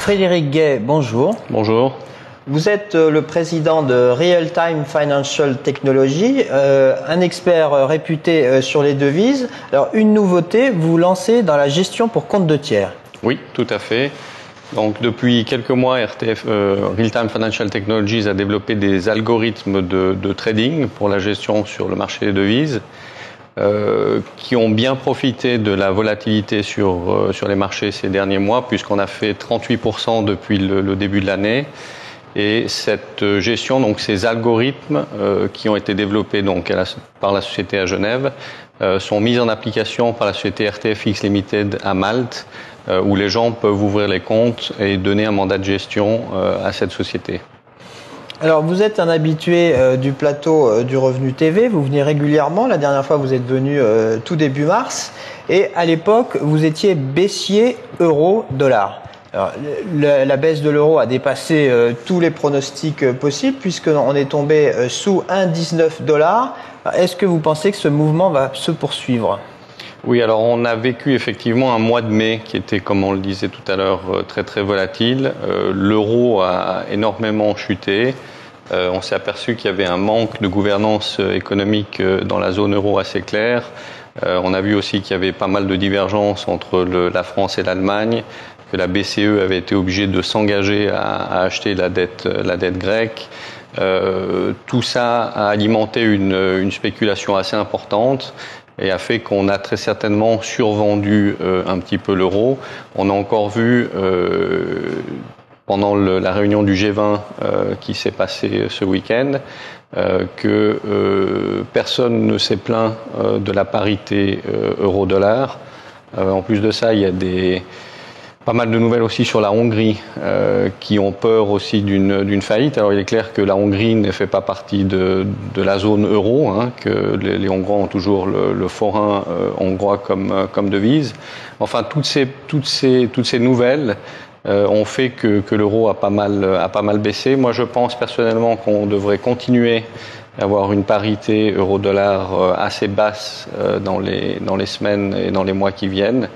Frédéric Gay, bonjour. Bonjour. Vous êtes le président de Real Time Financial Technology, un expert réputé sur les devises. Alors, une nouveauté, vous vous lancez dans la gestion pour compte de tiers. Oui, tout à fait. Donc, depuis quelques mois, Real Time Financial Technologies a développé des algorithmes de trading pour la gestion sur le marché des devises qui ont bien profité de la volatilité sur les marchés ces derniers mois, puisqu'on a fait 38% depuis le début de l'année. Et cette gestion, donc ces algorithmes qui ont été développés donc par la société à Genève, sont mis en application par la société RTFX Limited à Malte, où les gens peuvent ouvrir les comptes et donner un mandat de gestion à cette société. Alors, vous êtes un habitué du plateau du Revenu TV, vous venez régulièrement. La dernière fois, vous êtes venu tout début mars. Et à l'époque, vous étiez baissier euro-dollar. Alors, la baisse de l'euro a dépassé tous les pronostics possibles puisqu'on est tombé sous 1,19 $. Est-ce que vous pensez que ce mouvement va se poursuivre ? Oui, alors on a vécu effectivement un mois de mai qui était, comme on le disait tout à l'heure, très très volatile. L'euro a énormément chuté. On s'est aperçu qu'il y avait un manque de gouvernance économique dans la zone euro assez clair. On a vu aussi qu'il y avait pas mal de divergences entre la France et l'Allemagne, que la BCE avait été obligée de s'engager à acheter la dette grecque. Tout ça a alimenté une spéculation assez importante et a fait qu'on a très certainement survendu un petit peu l'euro. On a encore vu pendant la réunion du G20 qui s'est passée ce week-end que personne ne s'est plaint de la parité euro-dollar. En plus de ça, il y a pas mal de nouvelles aussi sur la Hongrie qui ont peur aussi d'une faillite. Alors il est clair que la Hongrie ne fait pas partie de la zone euro, hein, que les Hongrois ont toujours le forin hongrois comme devise. Enfin, toutes ces nouvelles ont fait que l'euro a pas mal baissé. Moi, je pense personnellement qu'on devrait continuer à avoir une parité euro-dollar assez basse dans les semaines et dans les mois qui viennent.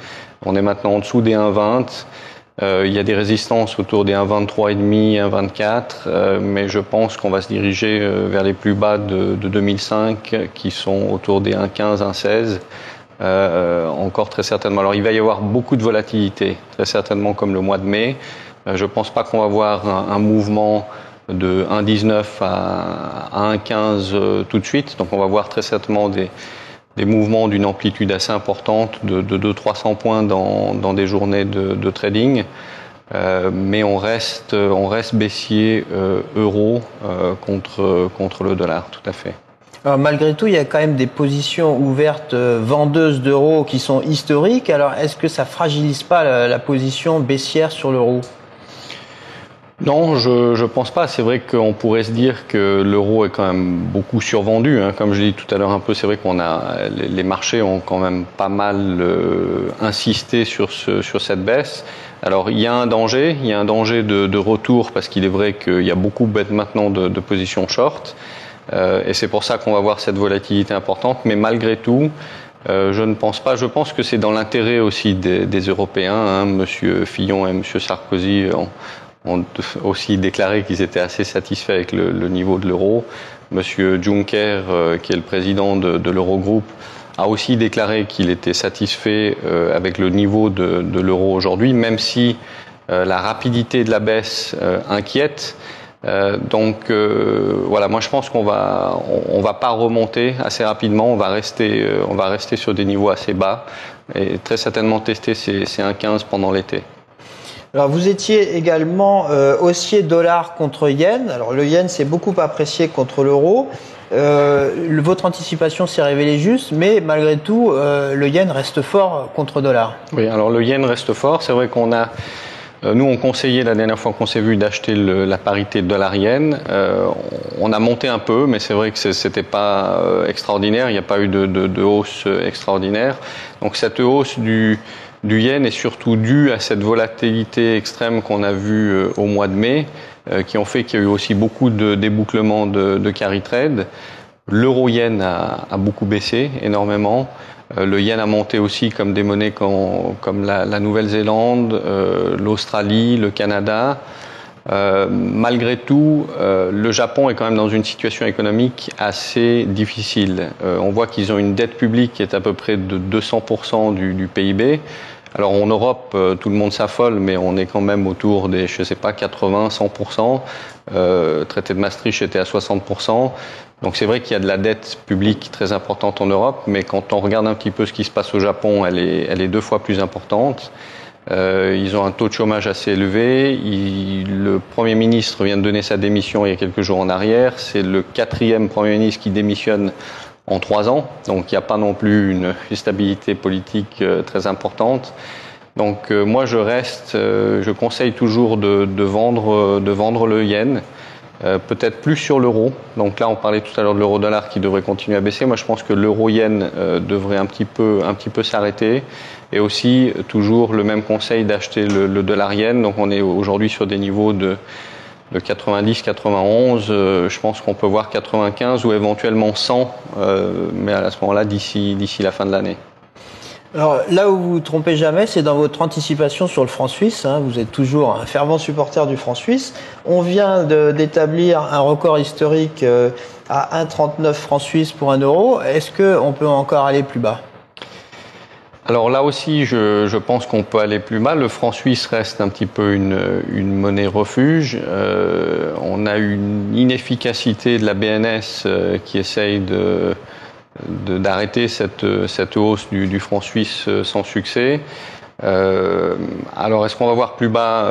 On est maintenant en dessous des 1,20. Il y a des résistances autour des 1,23,5, 1,24, mais je pense qu'on va se diriger vers les plus bas de 2005, qui sont autour des 1,15, 1,16. Encore très certainement. Alors il va y avoir beaucoup de volatilité, très certainement comme le mois de mai. Je ne pense pas qu'on va voir un mouvement de 1,19 à 1,15 tout de suite. Donc on va voir très certainement des mouvements d'une amplitude assez importante de 200-300 points dans des journées de trading. Mais on reste baissier euro contre le dollar, tout à fait. Alors, malgré tout, il y a quand même des positions ouvertes vendeuses d'euros qui sont historiques. Alors, est-ce que ça fragilise pas la position baissière sur l'euro ? Non, je pense pas. C'est vrai qu'on pourrait se dire que l'euro est quand même beaucoup survendu. Hein. Comme je l'ai dit tout à l'heure un peu, c'est vrai les marchés ont quand même pas mal insisté sur cette baisse. Alors il y a un danger de retour parce qu'il est vrai qu'il y a beaucoup maintenant de positions short. Et c'est pour ça qu'on va voir cette volatilité importante. Mais malgré tout, je ne pense pas. Je pense que c'est dans l'intérêt aussi des Européens. Hein. Monsieur Fillon et Monsieur Sarkozy ont aussi déclaré qu'ils étaient assez satisfaits avec le niveau de l'euro. Monsieur Juncker, qui est le président de l'Eurogroupe, a aussi déclaré qu'il était satisfait avec le niveau de l'euro aujourd'hui, même si la rapidité de la baisse inquiète. Donc voilà, moi je pense qu'on va pas remonter assez rapidement, on va rester sur des niveaux assez bas et très certainement tester ces 1,15 pendant l'été. Alors vous étiez également haussier dollar contre yen. Alors le yen s'est beaucoup apprécié contre l'euro. Votre anticipation s'est révélée juste, mais malgré tout, le yen reste fort contre dollar. Oui, alors le yen reste fort. C'est vrai nous, on conseillait la dernière fois qu'on s'est vu d'acheter la parité dollar-yen. On a monté un peu, mais c'est vrai que c'était pas extraordinaire. Il n'y a pas eu de hausse extraordinaire. Donc cette hausse du yen est surtout due à cette volatilité extrême qu'on a vue au mois de mai, qui ont fait qu'il y a eu aussi beaucoup de débouclements de carry trade. L'euro-yen a beaucoup baissé, énormément. Le yen a monté aussi comme des monnaies comme la Nouvelle-Zélande, l'Australie, le Canada. Malgré tout, le Japon est quand même dans une situation économique assez difficile. On voit qu'ils ont une dette publique qui est à peu près de 200% du PIB. Alors en Europe, tout le monde s'affole, mais on est quand même autour des, je sais pas, 80, 100%. Traité de Maastricht était à 60%. Donc c'est vrai qu'il y a de la dette publique très importante en Europe, mais quand on regarde un petit peu ce qui se passe au Japon, elle est 2 fois plus importante. Ils ont un taux de chômage assez élevé. Le Premier ministre vient de donner sa démission il y a quelques jours en arrière. C'est le 4e Premier ministre qui démissionne en 3 ans. Donc il n'y a pas non plus une stabilité politique très importante. Donc moi je conseille toujours de vendre le yen. Peut-être plus sur l'euro. Donc là, on parlait tout à l'heure de l'euro-dollar qui devrait continuer à baisser. Moi, je pense que l'euro-yen devrait un petit peu s'arrêter. Et aussi, toujours le même conseil d'acheter le dollar-yen. Donc on est aujourd'hui sur des niveaux de 90, 91. Je pense qu'on peut voir 95 ou éventuellement 100, mais à ce moment-là, d'ici la fin de l'année. Alors là où vous vous trompez jamais, c'est dans votre anticipation sur le franc suisse. Vous êtes toujours un fervent supporter du franc suisse. On vient d'établir un record historique à 1,39 francs suisses pour 1 euro. Est-ce qu'on peut encore aller plus bas? Alors là aussi, je pense qu'on peut aller plus bas. Le franc suisse reste un petit peu une monnaie refuge. On a une inefficacité de la BNS qui essaye d'arrêter cette hausse du franc suisse sans succès. Alors est-ce qu'on va voir plus bas?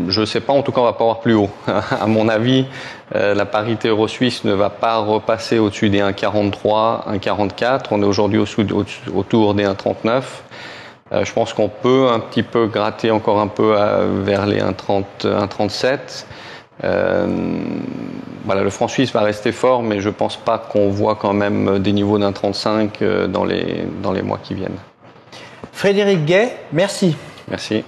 Je ne sais pas, en tout cas on va pas voir plus haut. À mon avis, la parité euro-suisse ne va pas repasser au-dessus des 1,43, 1,44. On est aujourd'hui autour des 1,39. Je pense qu'on peut un petit peu gratter encore un peu vers les 1,30, 1,37. Voilà, le franc suisse va rester fort, mais je ne pense pas qu'on voit quand même des niveaux d'1,35 dans les mois qui viennent. Frédéric Gay, merci. Merci.